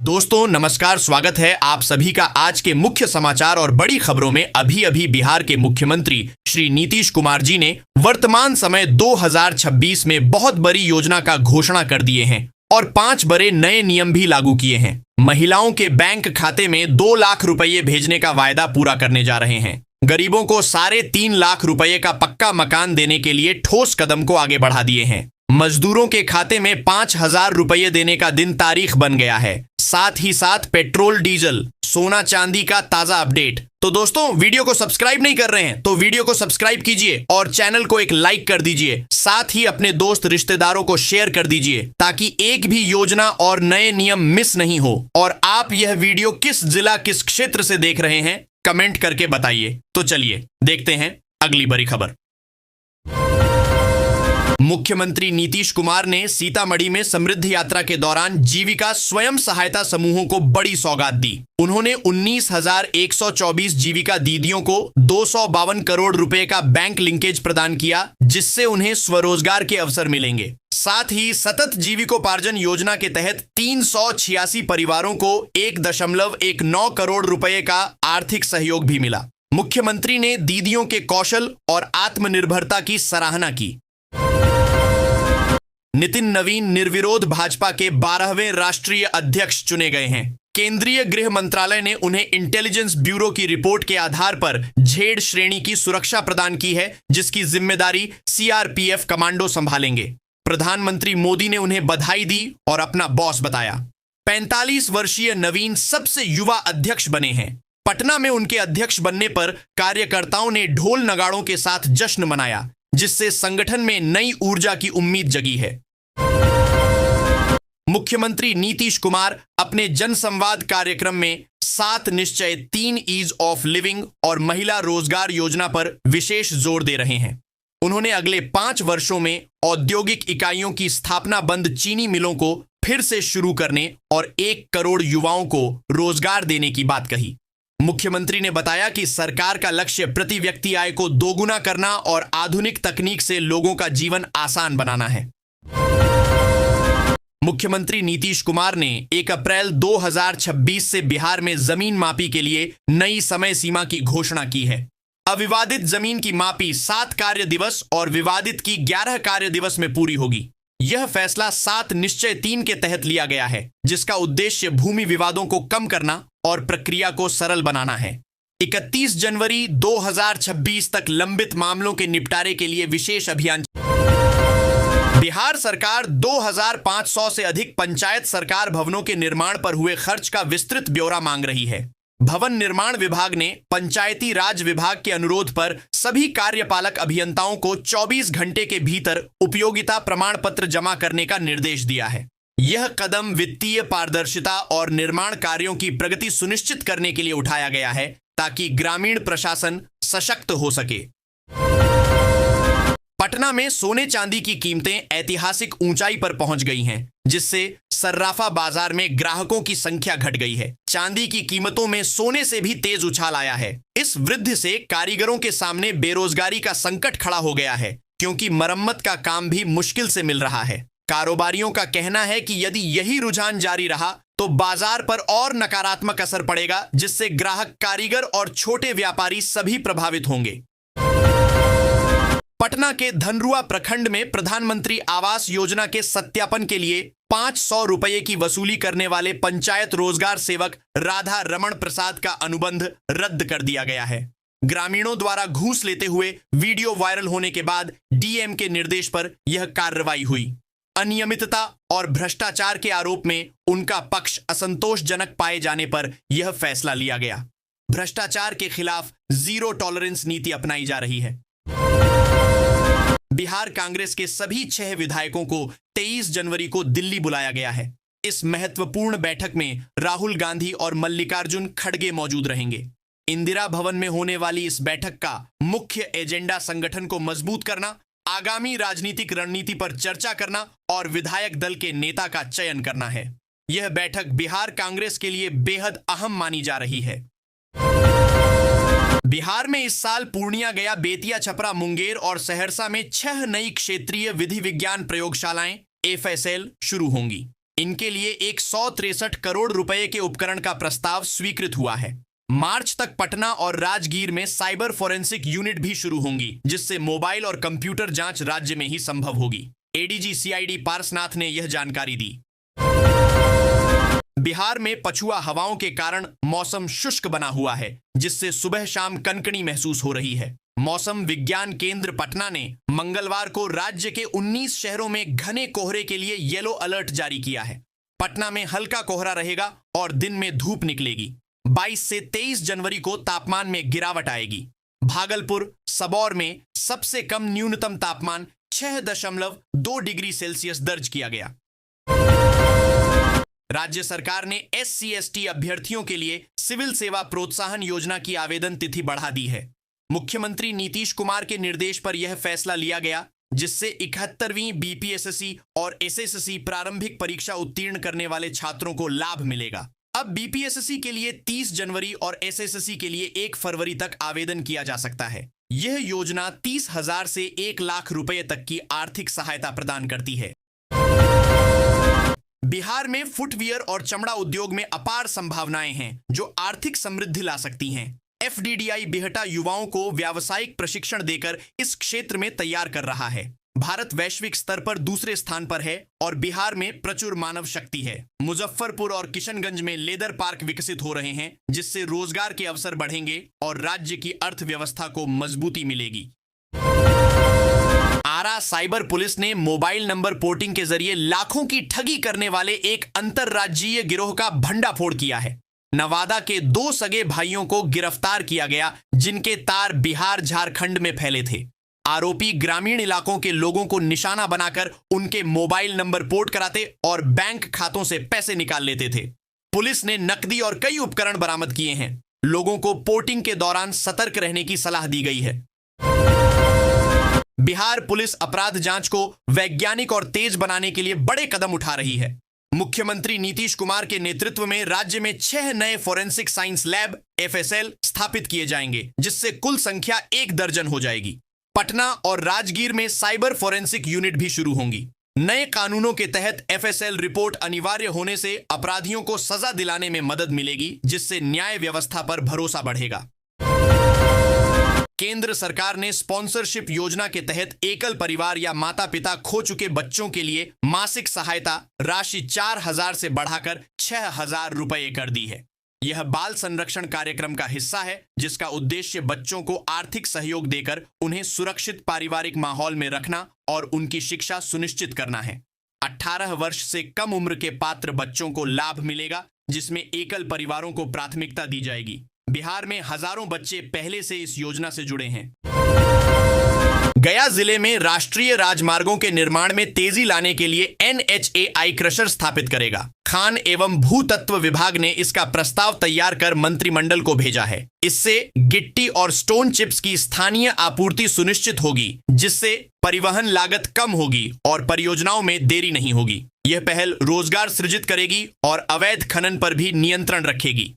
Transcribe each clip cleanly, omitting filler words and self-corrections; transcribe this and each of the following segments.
दोस्तों नमस्कार, स्वागत है आप सभी का आज के मुख्य समाचार और बड़ी खबरों में। अभी अभी बिहार के मुख्यमंत्री श्री नीतीश कुमार जी ने वर्तमान समय 2026 में बहुत बड़ी योजना का घोषणा कर दिए हैं और 5 बड़े नए नियम भी लागू किए हैं। महिलाओं के बैंक खाते में 2 लाख रुपये भेजने का वायदा पूरा करने जा रहे हैं। गरीबों को 3.5 लाख रुपये का पक्का मकान देने के लिए ठोस कदम को आगे बढ़ा दिए हैं। मजदूरों के खाते में 5,000 रुपये देने का दिन तारीख बन गया है। साथ ही साथ पेट्रोल, डीजल, सोना चांदी का ताजा अपडेट। तो दोस्तों, वीडियो को सब्सक्राइब नहीं कर रहे हैं तो वीडियो को सब्सक्राइब कीजिए और चैनल को एक लाइक कर दीजिए। साथ ही अपने दोस्त रिश्तेदारों को शेयर कर दीजिए ताकि एक भी योजना और नए नियम मिस नहीं हो। और आप यह वीडियो किस जिला, किस क्षेत्र से देख रहे हैं, कमेंट करके बताइए। तो चलिए देखते हैं अगली बड़ी खबर। मुख्यमंत्री नीतीश कुमार ने सीतामढ़ी में समृद्धि यात्रा के दौरान जीविका स्वयं सहायता समूहों को बड़ी सौगात दी। उन्होंने 19,124 जीविका दीदियों को 252 करोड़ रुपए का बैंक लिंकेज प्रदान किया, जिससे उन्हें स्वरोजगार के अवसर मिलेंगे। साथ ही सतत जीविकोपार्जन योजना के तहत 386 परिवारों को 1.19 करोड़ रुपए का आर्थिक सहयोग भी मिला। मुख्यमंत्री ने दीदियों के कौशल और आत्मनिर्भरता की सराहना की। नितिन नवीन निर्विरोध भाजपा के 12वें राष्ट्रीय अध्यक्ष चुने गए हैं। केंद्रीय गृह मंत्रालय ने उन्हें इंटेलिजेंस ब्यूरो की रिपोर्ट के आधार पर झेड़ श्रेणी की सुरक्षा प्रदान की है, जिसकी जिम्मेदारी सीआरपीएफ कमांडो संभालेंगे। प्रधानमंत्री मोदी ने उन्हें बधाई दी और अपना बॉस बताया। 45 वर्षीय नवीन सबसे युवा अध्यक्ष बने हैं। पटना में उनके अध्यक्ष बनने पर कार्यकर्ताओं ने ढोल नगाड़ों के साथ जश्न मनाया, जिससे संगठन में नई ऊर्जा की उम्मीद जगी है। मुख्यमंत्री नीतीश कुमार अपने जनसंवाद कार्यक्रम में 7 निश्चय 3 ईज ऑफ लिविंग और महिला रोजगार योजना पर विशेष जोर दे रहे हैं। उन्होंने अगले 5 वर्षों में औद्योगिक इकाइयों की स्थापना, बंद चीनी मिलों को फिर से शुरू करने और 1 करोड़ युवाओं को रोजगार देने की बात कही। मुख्यमंत्री ने बताया कि सरकार का लक्ष्य प्रति व्यक्ति आय को दोगुना करना और आधुनिक तकनीक से लोगों का जीवन आसान बनाना है। मुख्यमंत्री नीतीश कुमार ने 1 अप्रैल 2026 से बिहार में जमीन मापी के लिए नई समय सीमा की घोषणा की है। अविवादित जमीन की मापी 7 कार्य दिवस और विवादित की 11 कार्य दिवस में पूरी होगी। यह फैसला 7 निश्चय 3 के तहत लिया गया है, जिसका उद्देश्य भूमि विवादों को कम करना और प्रक्रिया को सरल बनाना है। 31 जनवरी 2026 तक लंबित मामलों के निपटारे के लिए विशेष अभियान। बिहार सरकार 2,500 से अधिक पंचायत सरकार भवनों के निर्माण पर हुए खर्च का विस्तृत ब्यौरा मांग रही है। भवन निर्माण विभाग ने पंचायती राज विभाग के अनुरोध पर सभी कार्यपालक अभियंताओं को 24 घंटे के भीतर उपयोगिता प्रमाण पत्र जमा करने का निर्देश दिया है। यह कदम वित्तीय पारदर्शिता और निर्माण कार्यों की प्रगति सुनिश्चित करने के लिए उठाया गया है, ताकि ग्रामीण प्रशासन सशक्त हो सके। पटना में सोने चांदी की कीमतें ऐतिहासिक ऊंचाई पर पहुंच गई हैं, जिससे सर्राफा बाजार में ग्राहकों की संख्या घट गई है। चांदी की कीमतों में सोने से भी तेज उछाल आया है। इस वृद्धि से कारीगरों के सामने बेरोजगारी का संकट खड़ा हो गया है, क्योंकि मरम्मत का काम भी मुश्किल से मिल रहा है। कारोबारियों का कहना है कि यदि यही रुझान जारी रहा तो बाजार पर और नकारात्मक असर पड़ेगा, जिससे ग्राहक, कारीगर और छोटे व्यापारी सभी प्रभावित होंगे। पटना के धनरुआ प्रखंड में प्रधानमंत्री आवास योजना के सत्यापन के लिए 500 रुपये की वसूली करने वाले पंचायत रोजगार सेवक राधा रमण प्रसाद का अनुबंध रद्द कर दिया गया है। ग्रामीणों द्वारा घूस लेते हुए वीडियो वायरल होने के बाद डीएम के निर्देश पर यह कार्रवाई हुई। अनियमितता और भ्रष्टाचार के आरोप में उनका पक्ष असंतोषजनक पाए जाने पर यह फैसला लिया गया। भ्रष्टाचार के खिलाफ जीरो टॉलरेंस नीति अपनाई जा रही है। बिहार कांग्रेस के सभी 6 विधायकों को 23 जनवरी को दिल्ली बुलाया गया है। इस महत्वपूर्ण बैठक में राहुल गांधी और मल्लिकार्जुन खड़गे मौजूद रहेंगे। इंदिरा भवन में होने वाली इस बैठक का मुख्य एजेंडा संगठन को मजबूत करना, आगामी राजनीतिक रणनीति पर चर्चा करना और विधायक दल के नेता का चयन करना है। यह बैठक बिहार कांग्रेस के लिए बेहद अहम मानी जा रही है। बिहार में इस साल पूर्णिया, गया, बेतिया, छपरा, मुंगेर और सहरसा में 6 नई क्षेत्रीय विधि विज्ञान प्रयोगशालाएं एफएसएल शुरू होंगी। इनके लिए 163 करोड़ रुपए के उपकरण का प्रस्ताव स्वीकृत हुआ है। मार्च तक पटना और राजगीर में साइबर फोरेंसिक यूनिट भी शुरू होंगी, जिससे मोबाइल और कंप्यूटर जांच राज्य में ही संभव होगी। एडीजी सीआईडी पारसनाथ ने यह जानकारी दी। बिहार में पछुआ हवाओं के कारण मौसम शुष्क बना हुआ है, जिससे सुबह शाम कनकनी महसूस हो रही है। मौसम विज्ञान केंद्र पटना ने मंगलवार को राज्य के 19 शहरों में घने कोहरे के लिए येलो अलर्ट जारी किया है। पटना में हल्का कोहरा रहेगा और दिन में धूप निकलेगी। 22 से 23 जनवरी को तापमान में गिरावट आएगी। भागलपुर, सबौर में सबसे कम न्यूनतम तापमान 6.2 डिग्री सेल्सियस दर्ज किया गया। राज्य सरकार ने SC/ST अभ्यर्थियों के लिए सिविल सेवा प्रोत्साहन योजना की आवेदन तिथि बढ़ा दी है। मुख्यमंत्री नीतीश कुमार के निर्देश पर यह फैसला लिया गया, जिससे 71वीं BPSC और SSC प्रारंभिक परीक्षा उत्तीर्ण करने वाले छात्रों को लाभ मिलेगा। अब BPSC के लिए 30 जनवरी और SSC के लिए 1 फरवरी तक आवेदन किया जा सकता है। यह योजना 30,000 से 1 लाख रुपए तक की आर्थिक सहायता प्रदान करती है। बिहार में फुटवियर और चमड़ा उद्योग में अपार संभावनाएं हैं, जो आर्थिक समृद्धि ला सकती हैं। FDDI बिहटा युवाओं को व्यावसायिक प्रशिक्षण देकर इस क्षेत्र में तैयार कर रहा है। भारत वैश्विक स्तर पर दूसरे स्थान पर है और बिहार में प्रचुर मानव शक्ति है। मुजफ्फरपुर और किशनगंज में लेदर पार्क विकसित हो रहे हैं, जिससे रोजगार के अवसर बढ़ेंगे और राज्य की अर्थव्यवस्था को मजबूती मिलेगी। आरा साइबर पुलिस ने मोबाइल नंबर पोर्टिंग के जरिए लाखों की ठगी करने वाले एक अंतरराज्यीय गिरोह का भंडाफोड़ किया है। नवादा के 2 सगे भाइयों को गिरफ्तार किया गया, जिनके तार बिहार झारखंड में फैले थे। आरोपी ग्रामीण इलाकों के लोगों को निशाना बनाकर उनके मोबाइल नंबर पोर्ट कराते और बैंक खातों से पैसे निकाल लेते थे। पुलिस ने नकदी और कई उपकरण बरामद किए हैं। लोगों को पोर्टिंग के दौरान सतर्क रहने की सलाह दी गई है। बिहार पुलिस अपराध जांच को वैज्ञानिक और तेज बनाने के लिए बड़े कदम उठा रही है। मुख्यमंत्री नीतीश कुमार के नेतृत्व में राज्य में 6 नए फोरेंसिक साइंस लैब FSL स्थापित किए जाएंगे, जिससे कुल संख्या 1 दर्जन हो जाएगी। पटना और राजगीर में साइबर फोरेंसिक यूनिट भी शुरू होंगी। नए कानूनों के तहत FSL रिपोर्ट अनिवार्य होने से अपराधियों को सजा दिलाने में मदद मिलेगी, जिससे न्याय व्यवस्था पर भरोसा बढ़ेगा। केंद्र सरकार ने स्पॉन्सरशिप योजना के तहत एकल परिवार या माता पिता खो चुके बच्चों के लिए मासिक सहायता राशि 4,000 से बढ़ाकर 6,000 रुपए कर दी है। यह बाल संरक्षण कार्यक्रम का हिस्सा है, जिसका उद्देश्य बच्चों को आर्थिक सहयोग देकर उन्हें सुरक्षित पारिवारिक माहौल में रखना और उनकी शिक्षा सुनिश्चित करना है। 18 वर्ष से कम उम्र के पात्र बच्चों को लाभ मिलेगा, जिसमें एकल परिवारों को प्राथमिकता दी जाएगी। बिहार में हजारों बच्चे पहले से इस योजना से जुड़े हैं। गया जिले में राष्ट्रीय राजमार्गों के निर्माण में तेजी लाने के लिए NHAI क्रशर स्थापित करेगा। खान एवं भूतत्व विभाग ने इसका प्रस्ताव तैयार कर मंत्रिमंडल को भेजा है। इससे गिट्टी और स्टोन चिप्स की स्थानीय आपूर्ति सुनिश्चित होगी, जिससे परिवहन लागत कम होगी और परियोजनाओं में देरी नहीं होगी। यह पहल रोजगार सृजित करेगी और अवैध खनन पर भी नियंत्रण रखेगी।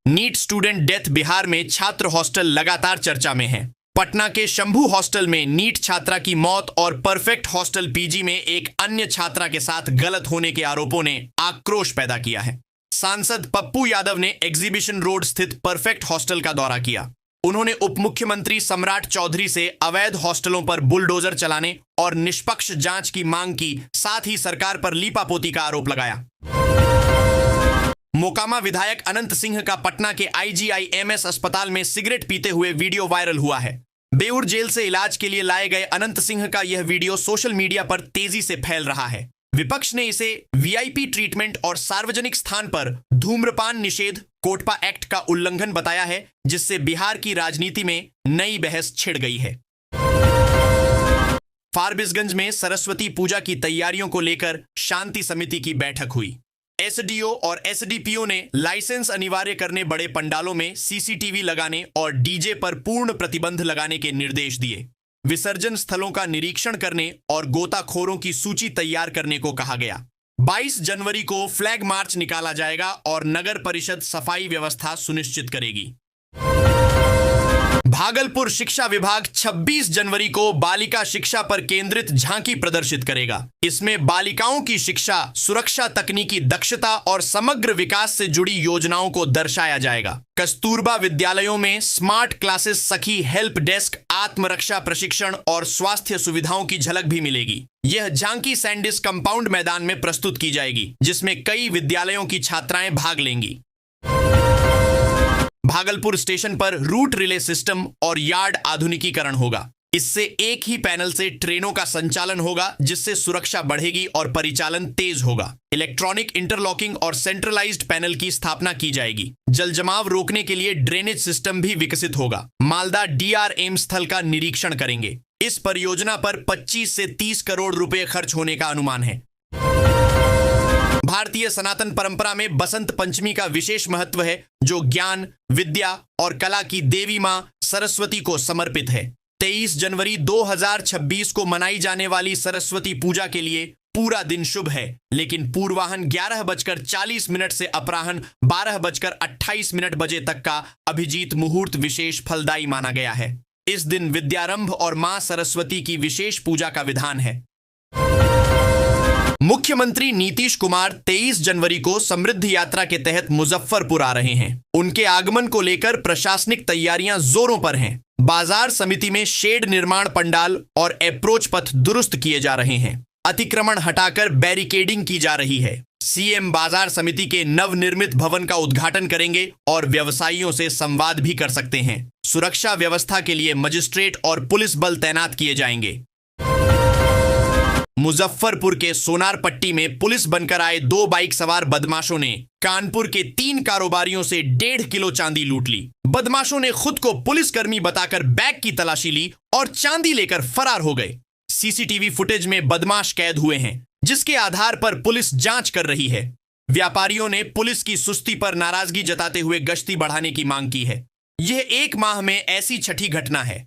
नीट स्टूडेंट डेथ बिहार में छात्र हॉस्टल लगातार चर्चा में है। पटना के शंभू हॉस्टल में नीट छात्रा की मौत और परफेक्ट हॉस्टल PG में एक अन्य छात्रा के साथ गलत होने के आरोपों ने आक्रोश पैदा किया है। सांसद पप्पू यादव ने एग्जीबिशन रोड स्थित परफेक्ट हॉस्टल का दौरा किया। उन्होंने उप मुख्यमंत्री सम्राट चौधरी से अवैध हॉस्टलों पर बुलडोजर चलाने और निष्पक्ष जांच की मांग की, साथ ही सरकार पर लीपापोती का आरोप लगाया। मोकामा विधायक अनंत सिंह का पटना के IGIMS अस्पताल में सिगरेट पीते हुए वीडियो वायरल हुआ है। बेउर जेल से इलाज के लिए लाए गए अनंत सिंह का यह वीडियो सोशल मीडिया पर तेजी से फैल रहा है। विपक्ष ने इसे VIP ट्रीटमेंट और सार्वजनिक स्थान पर धूम्रपान निषेध कोटपा एक्ट का उल्लंघन बताया है, जिससे बिहार की राजनीति में नई बहस छिड़ गई है। फारबिसगंज में सरस्वती पूजा की तैयारियों को लेकर शांति समिति की बैठक हुई। SDO और SDPO ने लाइसेंस अनिवार्य करने बड़े पंडालों में CCTV लगाने और DJ पर पूर्ण प्रतिबंध लगाने के निर्देश दिए। विसर्जन स्थलों का निरीक्षण करने और गोताखोरों की सूची तैयार करने को कहा गया। 22 जनवरी को फ्लैग मार्च निकाला जाएगा और नगर परिषद सफाई व्यवस्था सुनिश्चित करेगी। भागलपुर शिक्षा विभाग 26 जनवरी को बालिका शिक्षा पर केंद्रित झांकी प्रदर्शित करेगा। इसमें बालिकाओं की शिक्षा, सुरक्षा, तकनीकी दक्षता और समग्र विकास से जुड़ी योजनाओं को दर्शाया जाएगा। कस्तूरबा विद्यालयों में स्मार्ट क्लासेस, सखी हेल्प डेस्क, आत्मरक्षा प्रशिक्षण और स्वास्थ्य सुविधाओं की झलक भी मिलेगी। यह झांकी सैंडिस कंपाउंड मैदान में प्रस्तुत की जाएगी, जिसमें कई विद्यालयों की छात्राएं भाग लेंगी। भागलपुर स्टेशन पर रूट रिले सिस्टम और यार्ड आधुनिकीकरण होगा। इससे एक ही पैनल से ट्रेनों का संचालन होगा, जिससे सुरक्षा बढ़ेगी और परिचालन तेज होगा। इलेक्ट्रॉनिक इंटरलॉकिंग और सेंट्रलाइज्ड पैनल की स्थापना की जाएगी। जल जमाव रोकने के लिए ड्रेनेज सिस्टम भी विकसित होगा। मालदा DRM स्थल का निरीक्षण करेंगे। इस परियोजना पर 25 से 30 करोड़ रुपए खर्च होने का अनुमान है। भारतीय सनातन परंपरा में बसंत पंचमी का विशेष महत्व है, जो ज्ञान, विद्या और कला की देवी मां सरस्वती को समर्पित है। 23 जनवरी 2026 को मनाई जाने वाली सरस्वती पूजा के लिए पूरा दिन शुभ है, लेकिन पूर्वाहन 11:40 से अपराह्न 12:28 बजे तक का अभिजीत मुहूर्त विशेष फलदायी माना गया है। इस दिन विद्यारंभ और मां सरस्वती की विशेष पूजा का विधान है। मुख्यमंत्री नीतीश कुमार 23 जनवरी को समृद्ध यात्रा के तहत मुजफ्फरपुर आ रहे हैं। उनके आगमन को लेकर प्रशासनिक तैयारियां जोरों पर हैं। बाजार समिति में शेड निर्माण, पंडाल और अप्रोच पथ दुरुस्त किए जा रहे हैं। अतिक्रमण हटाकर बैरिकेडिंग की जा रही है। सीएम बाजार समिति के नवनिर्मित भवन का उद्घाटन करेंगे और व्यवसायियों से संवाद भी कर सकते हैं। सुरक्षा व्यवस्था के लिए मजिस्ट्रेट और पुलिस बल तैनात किए जाएंगे। मुजफ्फरपुर के सोनारपट्टी में पुलिस बनकर आए 2 बाइक सवार बदमाशों ने कानपुर के 3 कारोबारियों से 1.5 किलो चांदी लूट ली। बदमाशों ने खुद को पुलिसकर्मी बताकर बैग की तलाशी ली और चांदी लेकर फरार हो गए। सीसीटीवी फुटेज में बदमाश कैद हुए हैं, जिसके आधार पर पुलिस जांच कर रही है। व्यापारियों ने पुलिस की सुस्ती पर नाराजगी जताते हुए गश्ती बढ़ाने की मांग की है। यह 1 माह में ऐसी छठी घटना है।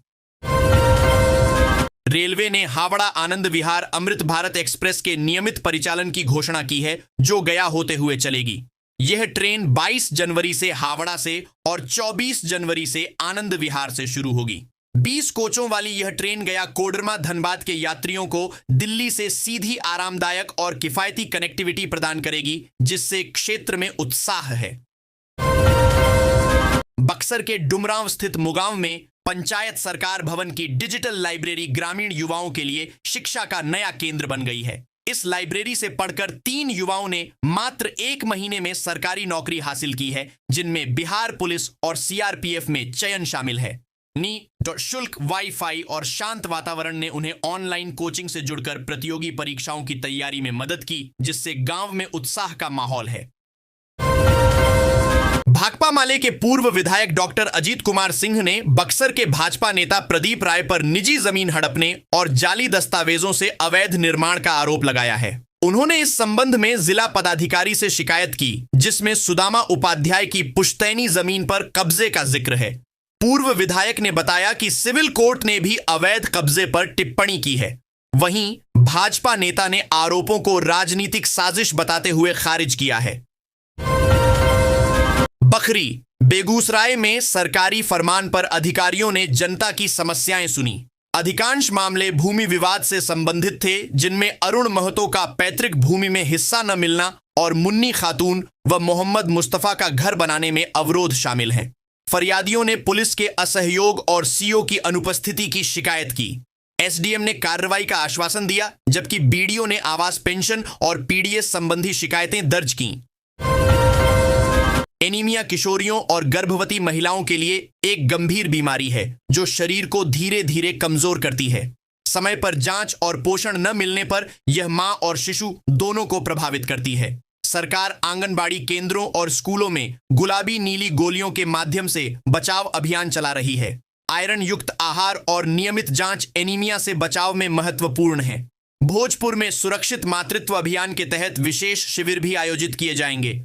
रेलवे ने हावड़ा आनंद विहार अमृत भारत एक्सप्रेस के नियमित परिचालन की घोषणा की है, जो गया होते हुए चलेगी। यह ट्रेन 22 जनवरी से हावड़ा से और 24 जनवरी से आनंद विहार से शुरू होगी। 20 कोचों वाली यह ट्रेन गया कोडरमा धनबाद के यात्रियों को दिल्ली से सीधी आरामदायक और किफायती कनेक्टिविटी प्रदान करेगी, जिससे क्षेत्र में उत्साह है। बक्सर के डुमरांव स्थित मुगांव में पंचायत सरकार भवन की डिजिटल लाइब्रेरी ग्रामीण युवाओं के लिए शिक्षा का नया केंद्र बन गई है। इस लाइब्रेरी से पढ़कर 3 युवाओं ने मात्र 1 महीने में सरकारी नौकरी हासिल की है, जिनमें बिहार पुलिस और CRPF में चयन शामिल है। शुल्क, वाईफाई और शांत वातावरण ने उन्हें ऑनलाइन कोचिंग से जुड़कर प्रतियोगी परीक्षाओं की तैयारी में मदद की, जिससे गांव में उत्साह का माहौल है। भाकपा माले के पूर्व विधायक डॉक्टर अजीत कुमार सिंह ने बक्सर के भाजपा नेता प्रदीप राय पर निजी जमीन हड़पने और जाली दस्तावेजों से अवैध निर्माण का आरोप लगाया है। उन्होंने इस संबंध में जिला पदाधिकारी से शिकायत की, जिसमें सुदामा उपाध्याय की पुश्तैनी जमीन पर कब्जे का जिक्र है। पूर्व विधायक ने बताया कि सिविल कोर्ट ने भी अवैध कब्जे पर टिप्पणी की है। वहीं भाजपा नेता ने आरोपों को राजनीतिक साजिश बताते हुए खारिज किया है। बखरी, बेगूसराय में सरकारी फरमान पर अधिकारियों ने जनता की समस्याएं सुनी। अधिकांश मामले भूमि विवाद से संबंधित थे, जिनमें अरुण महतो का पैतृक भूमि में हिस्सा न मिलना और मुन्नी खातून व मोहम्मद मुस्तफा का घर बनाने में अवरोध शामिल हैं। फरियादियों ने पुलिस के असहयोग और CO की अनुपस्थिति की शिकायत की। SDM ने कार्रवाई का आश्वासन दिया, जबकि BDO ने आवास पेंशन और PDS संबंधी शिकायतें दर्ज की। एनीमिया किशोरियों और गर्भवती महिलाओं के लिए एक गंभीर बीमारी है, जो शरीर को धीरे धीरे कमजोर करती है। समय पर जांच और पोषण न मिलने पर यह मां और शिशु दोनों को प्रभावित करती है। सरकार आंगनबाड़ी केंद्रों और स्कूलों में गुलाबी नीली गोलियों के माध्यम से बचाव अभियान चला रही है। आयरन युक्त आहार और नियमित जांच एनीमिया से बचाव में महत्वपूर्ण है। भोजपुर में सुरक्षित मातृत्व अभियान के तहत विशेष शिविर भी आयोजित किए जाएंगे।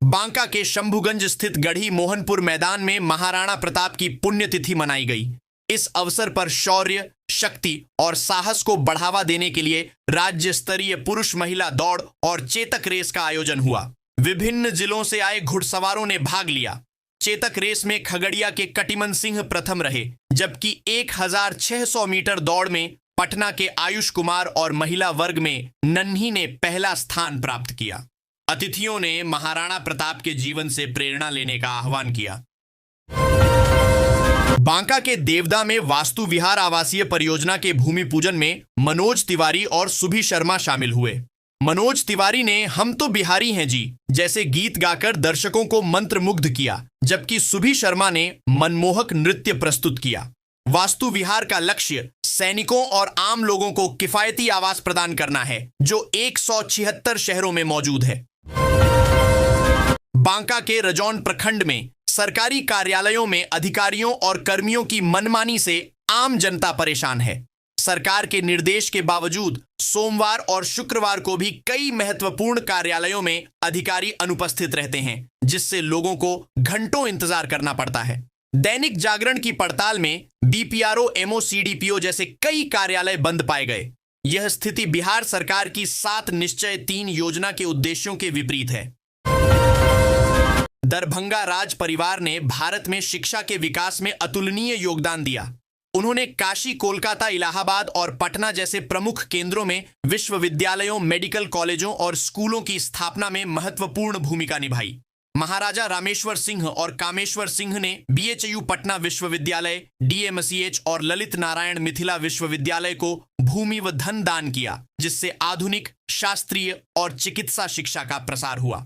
बांका के शंभुगंज स्थित गढ़ी मोहनपुर मैदान में महाराणा प्रताप की पुण्यतिथि मनाई गई। इस अवसर पर शौर्य, शक्ति और साहस को बढ़ावा देने के लिए राज्य स्तरीय पुरुष महिला दौड़ और चेतक रेस का आयोजन हुआ। विभिन्न जिलों से आए घुड़सवारों ने भाग लिया। चेतक रेस में खगड़िया के कटिमन सिंह प्रथम रहे, जबकि 1600 मीटर दौड़ में पटना के आयुष कुमार और महिला वर्ग में नन्ही ने पहला स्थान प्राप्त किया। अतिथियों ने महाराणा प्रताप के जीवन से प्रेरणा लेने का आह्वान किया। बांका के देवदा में वास्तु विहार आवासीय परियोजना के भूमि पूजन में मनोज तिवारी और सुभी शर्मा शामिल हुए। मनोज तिवारी ने हम तो बिहारी हैं जी जैसे गीत गाकर दर्शकों को मंत्रमुग्ध किया, जबकि सुभी शर्मा ने मनमोहक नृत्य प्रस्तुत किया। वास्तु विहार का लक्ष्य सैनिकों और आम लोगों को किफायती आवास प्रदान करना है, जो 176 शहरों में मौजूद है। बांका के रजौन प्रखंड में सरकारी कार्यालयों में अधिकारियों और कर्मियों की मनमानी से आम जनता परेशान है। सरकार के निर्देश के बावजूद सोमवार और शुक्रवार को भी कई महत्वपूर्ण कार्यालयों में अधिकारी अनुपस्थित रहते हैं, जिससे लोगों को घंटों इंतजार करना पड़ता है। दैनिक जागरण की पड़ताल में बीपीआरओ, एमओसीडीपीओ जैसे कई कार्यालय बंद पाए गए। यह स्थिति बिहार सरकार की 7 निश्चय 3 योजना के उद्देश्यों के विपरीत है। दरभंगा राज परिवार ने भारत में शिक्षा के विकास में अतुलनीय योगदान दिया। उन्होंने काशी, कोलकाता, इलाहाबाद और पटना जैसे प्रमुख केंद्रों में विश्वविद्यालयों, मेडिकल कॉलेजों और स्कूलों की स्थापना में महत्वपूर्ण भूमिका निभाई। महाराजा रामेश्वर सिंह और कामेश्वर सिंह ने बीएचयू पटना विश्वविद्यालय, डीएमसीएच और ललित नारायण मिथिला विश्वविद्यालय को भूमि व धन दान किया, जिससे आधुनिक, शास्त्रीय और चिकित्सा शिक्षा का प्रसार हुआ।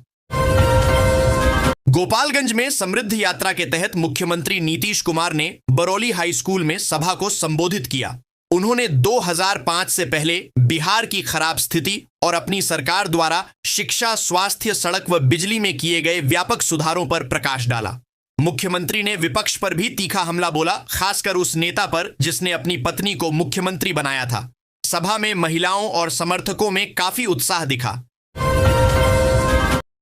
गोपालगंज में समृद्ध यात्रा के तहत मुख्यमंत्री नीतीश कुमार ने बरौली हाई स्कूल में सभा को संबोधित किया। उन्होंने 2005 से पहले बिहार की खराब स्थिति और अपनी सरकार द्वारा शिक्षा, स्वास्थ्य, सड़क व बिजली में किए गए व्यापक सुधारों पर प्रकाश डाला। मुख्यमंत्री ने विपक्ष पर भी तीखा हमला बोला, खासकर उस नेता पर जिसने अपनी पत्नी को मुख्यमंत्री बनाया था। सभा में महिलाओं और समर्थकों में काफी उत्साह दिखा।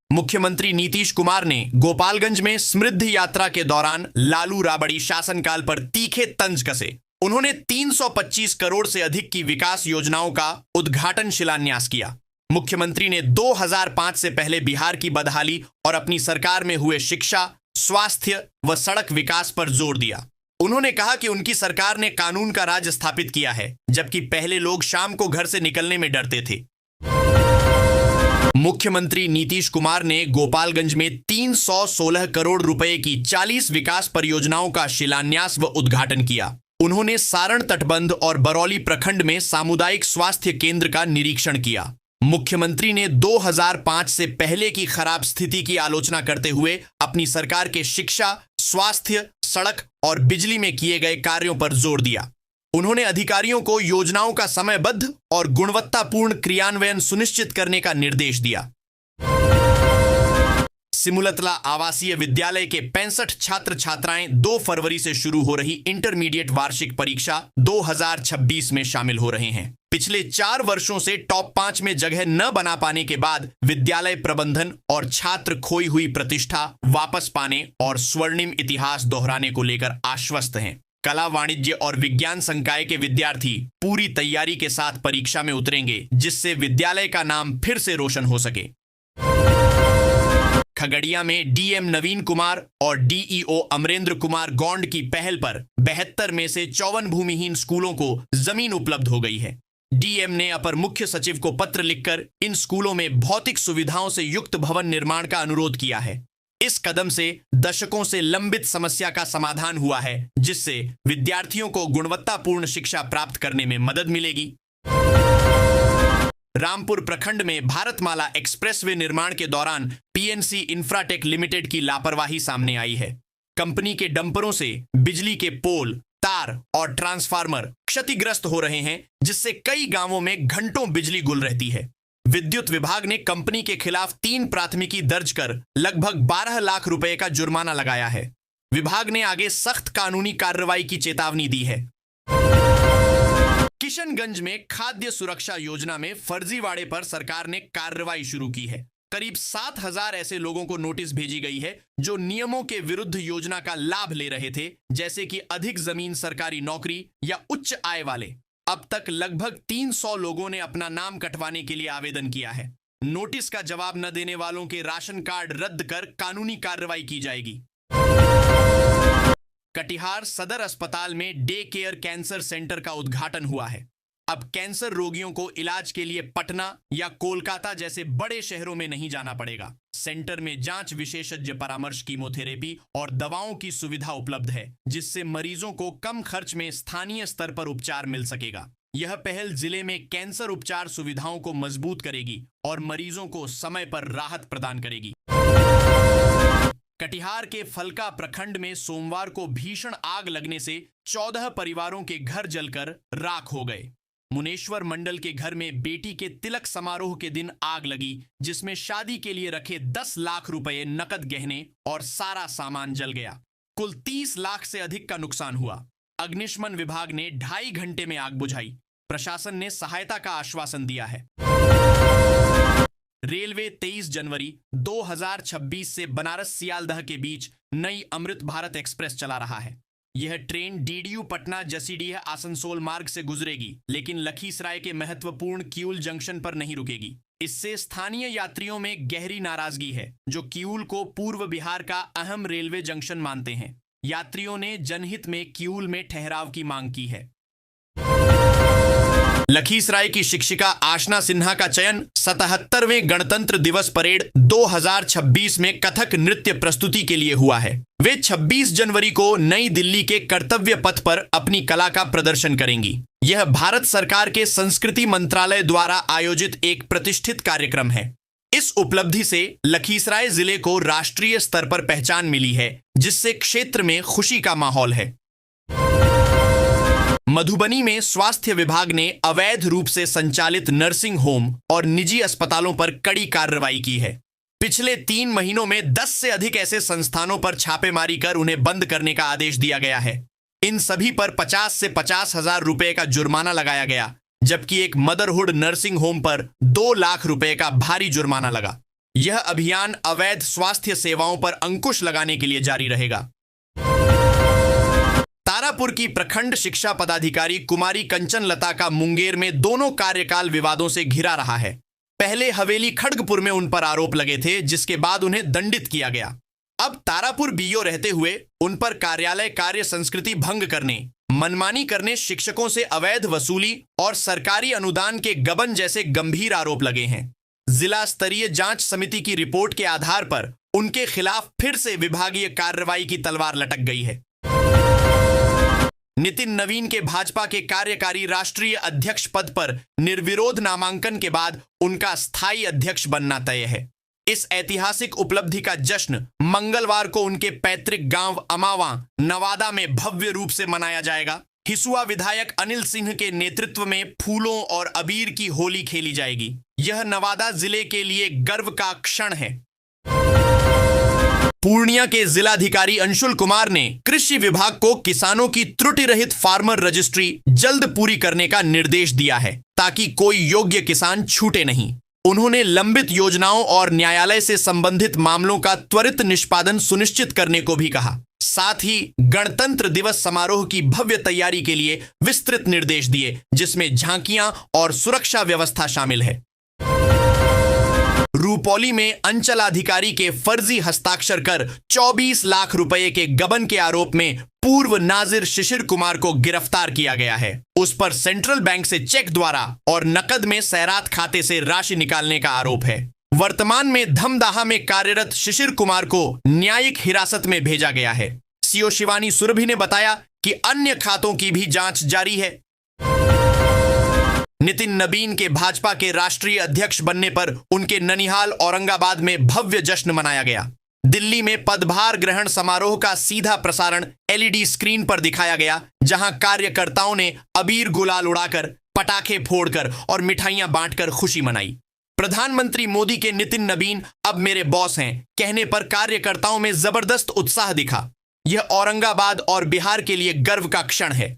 मुख्यमंत्री नीतीश कुमार ने गोपालगंज में समृद्ध यात्रा के दौरान लालू राबड़ी शासनकाल पर तीखे तंज कसे। उन्होंने 325 करोड़ से अधिक की विकास योजनाओं का उद्घाटन, शिलान्यास किया। मुख्यमंत्री ने 2005 से पहले बिहार की बदहाली और अपनी सरकार में हुए शिक्षा, स्वास्थ्य व सड़क विकास पर जोर दिया। उन्होंने कहा कि उनकी सरकार ने कानून का राज स्थापित किया है, जबकि पहले लोग शाम को घर से निकलने में डरते थे। मुख्यमंत्री नीतीश कुमार ने गोपालगंज में 316 करोड़ रुपए की 40 विकास परियोजनाओं का शिलान्यास व उद्घाटन किया। उन्होंने सारण तटबंध और बरौली प्रखंड में सामुदायिक स्वास्थ्य केंद्र का निरीक्षण किया। मुख्यमंत्री ने 2005 से पहले की खराब स्थिति की आलोचना करते हुए अपनी सरकार के शिक्षा, स्वास्थ्य, सड़क और बिजली में किए गए कार्यों पर जोर दिया। उन्होंने अधिकारियों को योजनाओं का समयबद्ध और गुणवत्तापूर्ण क्रियान्वयन सुनिश्चित करने का निर्देश दिया। सिमुलतला आवासीय विद्यालय के 65 छात्र छात्राएं 2 फरवरी से शुरू हो रही इंटरमीडिएट वार्षिक परीक्षा 2026 में शामिल हो रहे हैं। पिछले 4 वर्षों से टॉप 5 में जगह न बना पाने के बाद विद्यालय प्रबंधन और छात्र खोई हुई प्रतिष्ठा वापस पाने और स्वर्णिम इतिहास दोहराने को लेकर आश्वस्त हैं। कला, वाणिज्य और विज्ञान संकाय के विद्यार्थी पूरी तैयारी के साथ परीक्षा में उतरेंगे, जिससे विद्यालय का नाम फिर से रोशन हो सके। खगड़िया में डीएम नवीन कुमार और डीईओ अमरेंद्र कुमार गौंड की पहल पर 72 में से 54 भूमिहीन स्कूलों को जमीन उपलब्ध हो गई है। डीएम ने अपर मुख्य सचिव को पत्र लिखकर इन स्कूलों में भौतिक सुविधाओं से युक्त भवन निर्माण का अनुरोध किया है। इस कदम से दशकों से लंबित समस्या का समाधान हुआ है, जिससे विद्यार्थियों को गुणवत्तापूर्ण शिक्षा प्राप्त करने में मदद मिलेगी। रामपुर प्रखंड में भारतमाला एक्सप्रेसवे निर्माण के दौरान पीएनसी इंफ्राटेक लिमिटेड की लापरवाही सामने आई है। कंपनी के डंपरों से बिजली के पोल, तार और ट्रांसफार्मर क्षतिग्रस्त हो रहे हैं, जिससे कई गांवों में घंटों बिजली गुल रहती है। विद्युत विभाग ने कंपनी के खिलाफ 3 प्राथमिकी दर्ज कर लगभग 12 लाख रुपए का जुर्माना लगाया है। विभाग ने आगे सख्त कानूनी कार्रवाई की चेतावनी दी है। किशनगंज में खाद्य सुरक्षा योजना में फर्जीवाड़े पर सरकार ने कार्रवाई शुरू की है। करीब 7,000 ऐसे लोगों को नोटिस भेजी गई है जो नियमों के विरुद्ध योजना का लाभ ले रहे थे, जैसे कि अधिक जमीन, सरकारी नौकरी या उच्च आय वाले। अब तक लगभग 300 लोगों ने अपना नाम कटवाने के लिए आवेदन किया है। नोटिस का जवाब न देने वालों के राशन कार्ड रद्द कर कानूनी कार्रवाई की जाएगी। कटिहार सदर अस्पताल में डे केयर कैंसर सेंटर का उद्घाटन हुआ है। अब कैंसर रोगियों को इलाज के लिए पटना या कोलकाता जैसे बड़े शहरों में नहीं जाना पड़ेगा। सेंटर में जांच, विशेषज्ञ परामर्श, कीमोथेरेपी और दवाओं की सुविधा उपलब्ध है, जिससे मरीजों को कम खर्च में स्थानीय स्तर पर उपचार मिल सकेगा। यह पहल जिले में कैंसर उपचार सुविधाओं को मजबूत करेगी और मरीजों को समय पर राहत प्रदान करेगी। कटिहार के फलका प्रखंड में सोमवार को भीषण आग लगने से 14 परिवारों के घर जलकर राख हो गए। मुनेश्वर मंडल के घर में बेटी के तिलक समारोह के दिन आग लगी, जिसमें शादी के लिए रखे 10 लाख रुपए, नकद गहने और सारा सामान जल गया। कुल 30 लाख से अधिक का नुकसान हुआ। अग्निशमन विभाग ने 2.5 घंटे में आग बुझाई। प्रशासन ने सहायता का आश्वासन दिया है। रेलवे 23 जनवरी 2026 से बनारस सियालदह के बीच नई अमृत भारत एक्सप्रेस चला रहा है। यह ट्रेन डीडीयू पटना, जसीडीह, आसनसोल मार्ग से गुजरेगी, लेकिन लखीसराय के महत्वपूर्ण किऊल जंक्शन पर नहीं रुकेगी। इससे स्थानीय यात्रियों में गहरी नाराजगी है, जो किऊल को पूर्व बिहार का अहम रेलवे जंक्शन मानते हैं। यात्रियों ने जनहित में किऊल में ठहराव की मांग की है। लखीसराय की शिक्षिका आशना सिन्हा का चयन 77वें गणतंत्र दिवस परेड 2026 में कथक नृत्य प्रस्तुति के लिए हुआ है। वे 26 जनवरी को नई दिल्ली के कर्तव्य पथ पर अपनी कला का प्रदर्शन करेंगी। यह भारत सरकार के संस्कृति मंत्रालय द्वारा आयोजित एक प्रतिष्ठित कार्यक्रम है। इस उपलब्धि से लखीसराय जिले को राष्ट्रीय स्तर पर पहचान मिली है, जिससे क्षेत्र में खुशी का माहौल है। मधुबनी में स्वास्थ्य विभाग ने अवैध रूप से संचालित नर्सिंग होम और निजी अस्पतालों पर कड़ी कार्रवाई की है। पिछले 3 महीनों में 10 से अधिक ऐसे संस्थानों पर छापेमारी कर उन्हें बंद करने का आदेश दिया गया है। इन सभी पर 50 से 50 हजार रुपए का जुर्माना लगाया गया, जबकि एक मदरहुड नर्सिंग होम पर 2 लाख रुपए का भारी जुर्माना लगा। यह अभियान अवैध स्वास्थ्य सेवाओं पर अंकुश लगाने के लिए जारी रहेगा। तारापुर की प्रखंड शिक्षा पदाधिकारी कुमारी कंचन लता का मुंगेर में दोनों कार्यकाल विवादों से घिरा रहा है। पहले हवेली खड़गपुर में उन पर आरोप लगे थे, जिसके बाद उन्हें दंडित किया गया। अब तारापुर बीओ रहते हुए उन पर कार्यालय कार्य संस्कृति भंग करने, मनमानी करने, शिक्षकों से अवैध वसूली और सरकारी अनुदान के गबन जैसे गंभीर आरोप लगे हैं। जिला स्तरीय जांच समिति की रिपोर्ट के आधार पर उनके खिलाफ फिर से विभागीय कार्रवाई की तलवार लटक गई है। नितिन नवीन के भाजपा के कार्यकारी राष्ट्रीय अध्यक्ष पद पर निर्विरोध नामांकन के बाद उनका स्थायी अध्यक्ष बनना तय है। इस ऐतिहासिक उपलब्धि का जश्न मंगलवार को उनके पैतृक गांव अमावा, नवादा में भव्य रूप से मनाया जाएगा। हिसुआ विधायक अनिल सिंह के नेतृत्व में फूलों और अबीर की होली खेली जाएगी। यह नवादा जिले के लिए गर्व का क्षण है। पूर्णिया के जिलाधिकारी अंशुल कुमार ने कृषि विभाग को किसानों की त्रुटि रहित फार्मर रजिस्ट्री जल्द पूरी करने का निर्देश दिया है, ताकि कोई योग्य किसान छूटे नहीं। उन्होंने लंबित योजनाओं और न्यायालय से संबंधित मामलों का त्वरित निष्पादन सुनिश्चित करने को भी कहा। साथ ही गणतंत्र दिवस समारोह की भव्य तैयारी के लिए विस्तृत निर्देश दिए, जिसमें झांकियां और सुरक्षा व्यवस्था शामिल है। रूपौली में अंचलाधिकारी के फर्जी हस्ताक्षर कर 24 लाख रुपए के गबन के आरोप में पूर्व नाजिर शिशिर कुमार को गिरफ्तार किया गया है। उस पर सेंट्रल बैंक से चेक द्वारा और नकद में सैरात खाते से राशि निकालने का आरोप है। वर्तमान में धमदाहा में कार्यरत शिशिर कुमार को न्यायिक हिरासत में भेजा गया है। सीओ शिवानी सुरभि ने बताया कि अन्य खातों की भी जांच जारी है। नितिन नवीन के भाजपा के राष्ट्रीय अध्यक्ष बनने पर उनके ननिहाल औरंगाबाद में भव्य जश्न मनाया गया। दिल्ली में पदभार ग्रहण समारोह का सीधा प्रसारण एलईडी स्क्रीन पर दिखाया गया, जहां कार्यकर्ताओं ने अबीर गुलाल उड़ाकर, पटाखे फोड़कर और मिठाइयां बांटकर खुशी मनाई। प्रधानमंत्री मोदी के नितिन नवीन अब मेरे बॉस हैं कहने पर कार्यकर्ताओं में जबरदस्त उत्साह दिखा। यह औरंगाबाद और बिहार के लिए गर्व का क्षण है।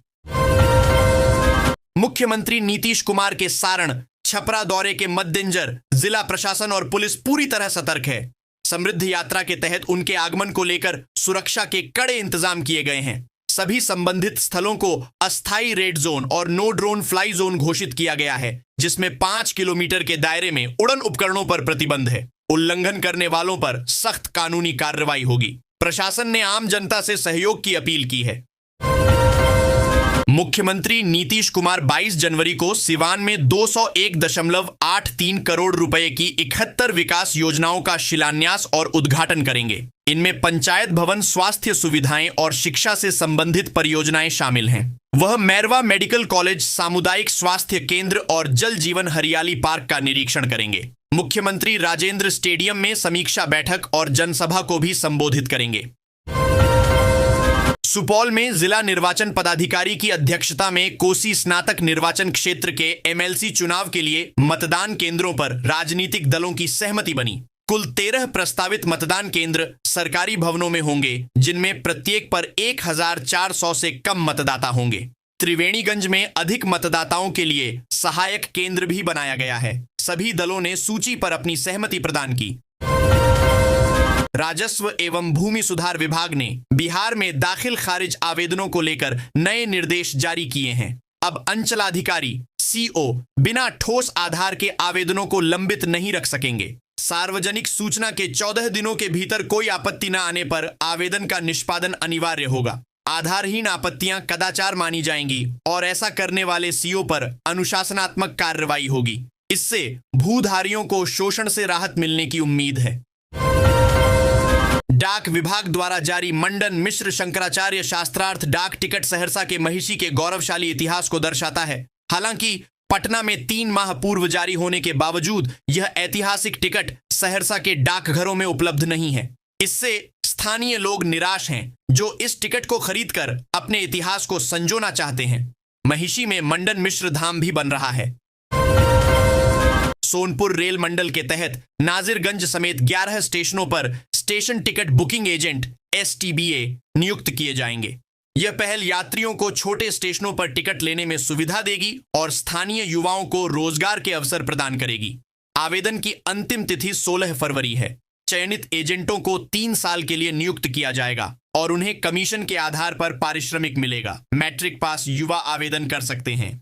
मुख्यमंत्री नीतीश कुमार के सारण, छपरा दौरे के मद्देनजर जिला प्रशासन और पुलिस पूरी तरह सतर्क है। समृद्ध यात्रा के तहत उनके आगमन को लेकर सुरक्षा के कड़े इंतजाम किए गए हैं। सभी संबंधित स्थलों को अस्थायी रेड जोन और नो ड्रोन फ्लाई जोन घोषित किया गया है, जिसमें 5 किलोमीटर के दायरे में उड़न उपकरणों पर प्रतिबंध है। उल्लंघन करने वालों पर सख्त कानूनी कार्रवाई होगी। प्रशासन ने आम जनता से सहयोग की अपील की है। मुख्यमंत्री नीतीश कुमार 22 जनवरी को सिवान में 201.83 करोड़ रुपए की 71 विकास योजनाओं का शिलान्यास और उद्घाटन करेंगे। इनमें पंचायत भवन, स्वास्थ्य सुविधाएं और शिक्षा से संबंधित परियोजनाएं शामिल हैं। वह मैरवा मेडिकल कॉलेज, सामुदायिक स्वास्थ्य केंद्र और जल जीवन हरियाली पार्क का निरीक्षण करेंगे। मुख्यमंत्री राजेंद्र स्टेडियम में समीक्षा बैठक और जनसभा को भी संबोधित करेंगे। सुपौल में जिला निर्वाचन पदाधिकारी की अध्यक्षता में कोसी स्नातक निर्वाचन क्षेत्र के एमएलसी चुनाव के लिए मतदान केंद्रों पर राजनीतिक दलों की सहमति बनी। कुल 13 प्रस्तावित मतदान केंद्र सरकारी भवनों में होंगे, जिनमें प्रत्येक पर 1400 से कम मतदाता होंगे। त्रिवेणीगंज में अधिक मतदाताओं के लिए सहायक केंद्र भी बनाया गया है। सभी दलों ने सूची पर अपनी सहमति प्रदान की। राजस्व एवं भूमि सुधार विभाग ने बिहार में दाखिल खारिज आवेदनों को लेकर नए निर्देश जारी किए हैं। अब अंचलाधिकारी सीओ बिना ठोस आधार के आवेदनों को लंबित नहीं रख सकेंगे। सार्वजनिक सूचना के 14 दिनों के भीतर कोई आपत्ति न आने पर आवेदन का निष्पादन अनिवार्य होगा। आधारहीन आपत्तियां कदाचार मानी जाएंगी और ऐसा करने वाले सीओ पर अनुशासनात्मक कार्रवाई होगी। इससे भूधारियों को शोषण से राहत मिलने की उम्मीद है। डाक विभाग द्वारा जारी मंडन मिश्र शंकराचार्य शास्त्रार्थ डाक टिकट सहरसा के महिषी के गौरवशाली इतिहास को दर्शाता है। हालांकि पटना में 3 माह पूर्व जारी होने के बावजूद यह ऐतिहासिक टिकट सहरसा के डाकघरों में उपलब्ध नहीं है। इससे स्थानीय लोग निराश हैं, जो इस टिकट को खरीदकर अपने इतिहास को संजोना चाहते हैं। महिषी में मंडन मिश्र धाम भी बन रहा है। सोनपुर रेल मंडल के तहत नाजिरगंज समेत 11 स्टेशनों पर station ticket booking agent STBA नियुक्त किए जाएंगे। यह पहल यात्रियों को छोटे स्टेशनों पर टिकट लेने में सुविधा देगी और स्थानीय युवाओं को रोजगार के अवसर प्रदान करेगी। आवेदन की अंतिम तिथि 16 फरवरी है। चयनित एजेंटों को 3 साल के लिए नियुक्त किया जाएगा और उन्हें कमीशन के आधार पर पारिश्रमिक मिलेगा। मैट्रिक पास युवा आवेदन कर सकते हैं।